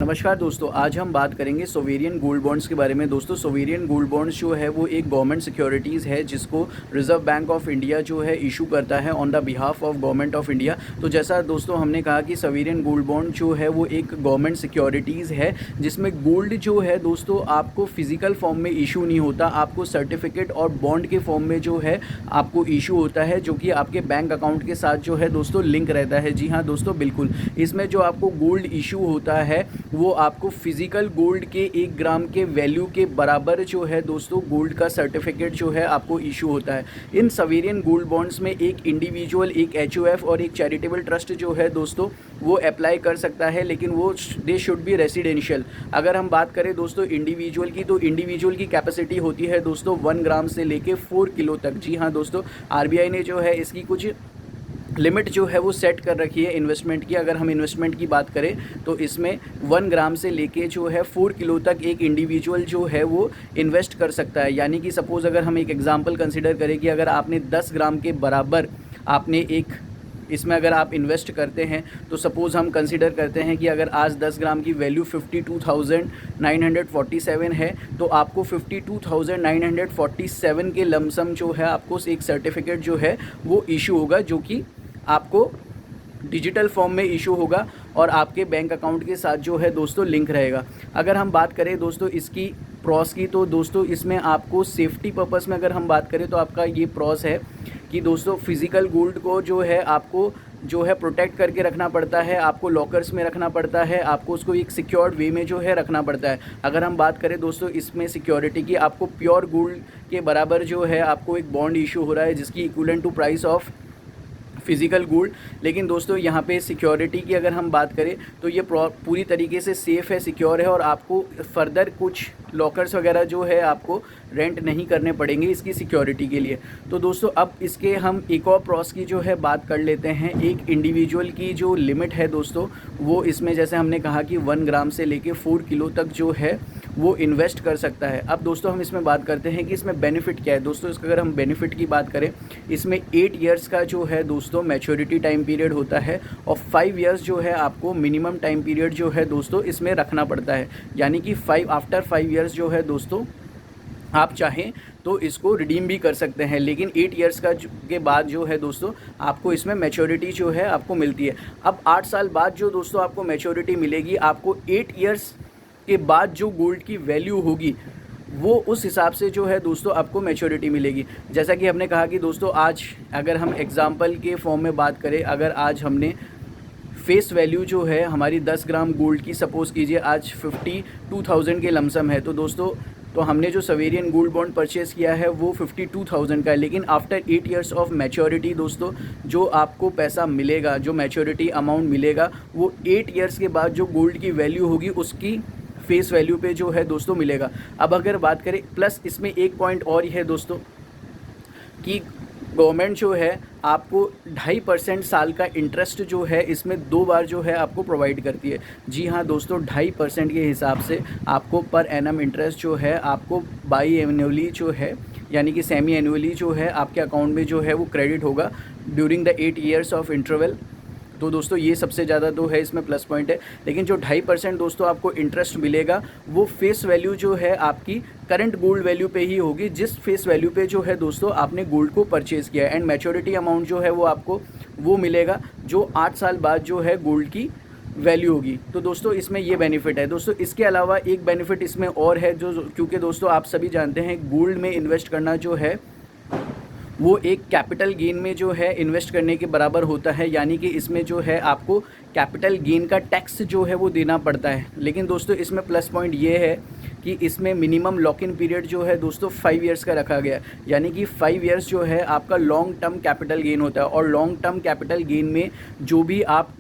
नमस्कार दोस्तों, आज हम बात करेंगे सोवेरियन गोल्ड बॉन्ड्स के बारे में। दोस्तों, सोवेरियन गोल्ड बॉन्ड्स जो है वो एक गवर्नमेंट सिक्योरिटीज़ है जिसको रिजर्व बैंक ऑफ इंडिया जो है इशू करता है on the behalf of government of India. तो जैसा दोस्तों हमने कहा कि सोवेरियन गोल्ड बॉन्ड जो है वो एक गवर्नमेंट सिक्योरिटीज़ है जिसमें गोल्ड जो है दोस्तों आपको फिजिकल फॉर्म में इशू नहीं होता, आपको सर्टिफिकेट और बॉन्ड के फॉर्म में जो है आपको इशू होता है, जो कि आपके बैंक अकाउंट के साथ जो है दोस्तों लिंक रहता है। जी हाँ दोस्तों, बिल्कुल। इसमें जो आपको गोल्ड इशू होता है वो आपको फिजिकल गोल्ड के 1 ग्राम के वैल्यू के बराबर जो है दोस्तों गोल्ड का सर्टिफिकेट जो है आपको इशू होता है। इन सोवेरियन गोल्ड बॉन्ड्स में एक इंडिविजुअल, एक एचओएफ और एक चैरिटेबल ट्रस्ट जो है दोस्तों वो अप्लाई कर सकता है, लेकिन वो दे शुड बी रेसिडेंशियल। अगर हम बात करें दोस्तों इंडिविजुअल की, तो इंडिविजुअल की कैपेसिटी होती है दोस्तों 1 ग्राम से लेके 4 किलो तक। जी हाँ दोस्तों, आरबीआई ने जो है इसकी कुछ लिमिट जो है वो सेट कर रखी है इन्वेस्टमेंट की। अगर हम इन्वेस्टमेंट की बात करें तो इसमें 1 ग्राम से लेके जो है 4 किलो तक एक इंडिविजुअल जो है वो इन्वेस्ट कर सकता है। यानी कि सपोज़ अगर हम एक एग्जांपल कंसिडर करें कि अगर आपने 10 ग्राम के बराबर आपने एक इसमें अगर आप इन्वेस्ट करते हैं, तो सपोज़ हम कंसिडर करते हैं कि अगर आज 10 ग्राम की वैल्यू 52,947 है, तो आपको 52,947 के लमसम जो है आपको एक सर्टिफिकेट जो है वो इशू होगा, जो कि आपको डिजिटल फॉर्म में इशू होगा और आपके बैंक अकाउंट के साथ जो है दोस्तों लिंक रहेगा। अगर हम बात करें दोस्तों इसकी प्रॉस की, तो दोस्तों इसमें आपको सेफ्टी पर्पस में अगर हम बात करें तो आपका ये प्रॉस है कि दोस्तों फिज़िकल गोल्ड को जो है आपको जो है प्रोटेक्ट करके रखना पड़ता है, आपको लॉकर्स में रखना पड़ता है, आपको उसको एक सिक्योर्ड वे में जो है रखना पड़ता है। अगर हम बात करें दोस्तों इसमें सिक्योरिटी की, आपको प्योर गोल्ड के बराबर जो है आपको एक बॉन्ड इशू हो रहा है जिसकी equivalent to price of physical gold. लेकिन दोस्तों यहाँ पे सिक्योरिटी की अगर हम बात करें तो ये पूरी तरीके से सेफ़ है, सिक्योर है, और आपको फर्दर कुछ लॉकर्स वगैरह जो है आपको रेंट नहीं करने पड़ेंगे इसकी सिक्योरिटी के लिए। तो दोस्तों अब इसके हम एक और प्रॉस की जो है बात कर लेते हैं। एक इंडिविजुअल की जो लिमिट है दोस्तों वो इसमें जैसे हमने कहा कि 1 ग्राम से लेके 4 किलो तक जो है वो इन्वेस्ट कर सकता है। अब दोस्तों हम इसमें बात करते हैं कि इसमें बेनिफिट क्या है। दोस्तों इसका अगर हम बेनिफिट की बात करें, इसमें 8 इयर्स का जो है दोस्तों मैच्योरिटी टाइम पीरियड होता है और 5 इयर्स जो है आपको मिनिमम टाइम पीरियड जो है दोस्तों इसमें रखना पड़ता है। यानी कि आफ्टर 5 इयर्स जो है दोस्तों आप चाहें तो इसको रिडीम भी कर सकते हैं, लेकिन 8 इयर्स के बाद जो है दोस्तों आपको इसमें मैच्योरिटी जो है आपको मिलती है। अब 8 साल बाद जो दोस्तों आपको मैच्योरिटी मिलेगी, आपको 8 इयर्स के बाद जो गोल्ड की वैल्यू होगी वो उस हिसाब से जो है दोस्तों आपको मैच्योरिटी मिलेगी। जैसा कि हमने कहा कि दोस्तों आज अगर हम एग्जांपल के फॉर्म में बात करें, अगर आज हमने फेस वैल्यू जो है हमारी 10 ग्राम गोल्ड की सपोज़ कीजिए आज 52,000 के लमसम है, तो दोस्तों तो हमने जो सोवेरियन गोल्ड बॉन्ड परचेज़ किया है वो 52,000 का है। लेकिन आफ्टर 8 इयर्स ऑफ मैच्योरिटी दोस्तों जो आपको पैसा मिलेगा, जो मैच्योरिटी अमाउंट मिलेगा, वो 8 इयर्स के बाद जो गोल्ड की वैल्यू होगी उसकी फेस वैल्यू पे जो है दोस्तों मिलेगा। अब अगर बात करें प्लस इसमें एक पॉइंट और ही है दोस्तों कि गवर्नमेंट जो है आपको 2.5% साल का इंटरेस्ट जो है इसमें 2 बार जो है आपको प्रोवाइड करती है। जी हाँ दोस्तों, 2.5% के हिसाब से आपको पर एनम इंटरेस्ट जो है आपको बाई एनुअली जो है यानी कि सेमी एनुअली जो है आपके अकाउंट में जो है वो क्रेडिट होगा during the 8 years of interval. तो दोस्तों ये सबसे ज़्यादा तो है इसमें प्लस पॉइंट है। लेकिन जो 2.5% दोस्तों आपको इंटरेस्ट मिलेगा वो फेस वैल्यू जो है आपकी करंट गोल्ड वैल्यू पे ही होगी, जिस फेस वैल्यू पे जो है दोस्तों आपने गोल्ड को परचेज़ किया है। एंड मैच्योरिटी अमाउंट जो है वो आपको वो मिलेगा जो 8 साल बाद जो है गोल्ड की वैल्यू होगी। तो दोस्तों इसमें ये बेनिफिट है। दोस्तों इसके अलावा एक बेनिफिट इसमें और है, जो क्योंकि दोस्तों आप सभी जानते हैं गोल्ड में इन्वेस्ट करना जो है वो एक कैपिटल गेन में जो है इन्वेस्ट करने के बराबर होता है। यानी कि इसमें जो है आपको कैपिटल गेन का टैक्स जो है वो देना पड़ता है। लेकिन दोस्तों इसमें प्लस पॉइंट ये है कि इसमें मिनिमम लॉक इन पीरियड जो है दोस्तों 5 इयर्स का रखा गया है। यानी कि 5 इयर्स जो है आपका लॉन्ग टर्म कैपिटल गेन होता है, और लॉन्ग टर्म कैपिटल गेन में जो भी आप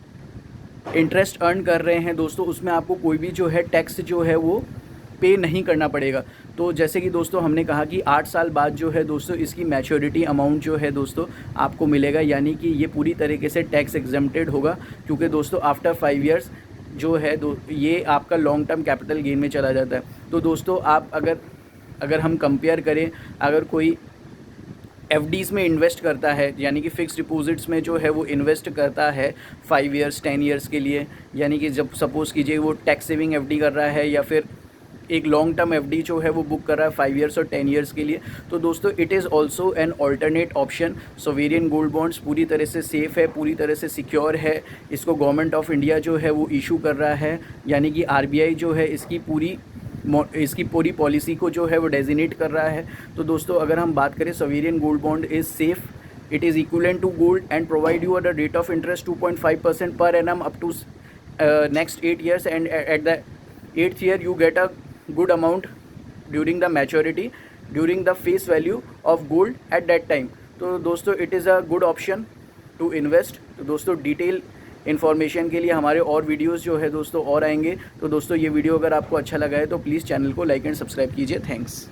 इंटरेस्ट अर्न कर रहे हैं दोस्तों उसमें आपको कोई भी जो है टैक्स जो है वो पे नहीं करना पड़ेगा। तो जैसे कि दोस्तों हमने कहा कि 8 साल बाद जो है दोस्तों इसकी मैच्योरिटी अमाउंट जो है दोस्तों आपको मिलेगा, यानी कि ये पूरी तरीके से टैक्स एग्जेम्प्टेड होगा, क्योंकि दोस्तों आफ्टर 5 इयर्स जो है ये आपका लॉन्ग टर्म कैपिटल गेन में चला जाता है। तो दोस्तों आप अगर हम कंपेयर करें, अगर कोई एफडीज़ में इन्वेस्ट करता है, यानी कि फ़िक्स डिपॉजिट्स में जो है वो इन्वेस्ट करता है 5 ईयर्स 10 ईयर्स के लिए, यानी कि जब सपोज़ कीजिए वो टैक्स सेविंग एफडी कर रहा है या फिर एक लॉन्ग टर्म एफडी जो है वो बुक कर रहा है 5 ईयर्स और 10 ईयर्स के लिए, तो दोस्तों it is also an alternate option. Sovereign gold bonds पूरी तरह से सेफ़ है, पूरी तरह से सिक्योर है। इसको गवर्नमेंट ऑफ इंडिया जो है वो इशू कर रहा है, यानी कि आरबीआई जो है इसकी पूरी पॉलिसी को जो है वो डेजिनेट कर रहा है। तो दोस्तों अगर हम बात करें, sovereign gold bond is safe, it is equivalent to gold and provide you a rate of interest 2.5% पर annum up to next 8 years, and at the 8th year you get a good amount during the maturity, during the face value of gold at that time। तो दोस्तों it is a good option to invest. तो दोस्तों detail information के लिए हमारे और videos जो है दोस्तों और आएंगे। तो दोस्तों ये वीडियो अगर आपको अच्छा लगा है तो प्लीज़ चैनल को लाइक एंड सब्सक्राइब कीजिए। थैंक्स।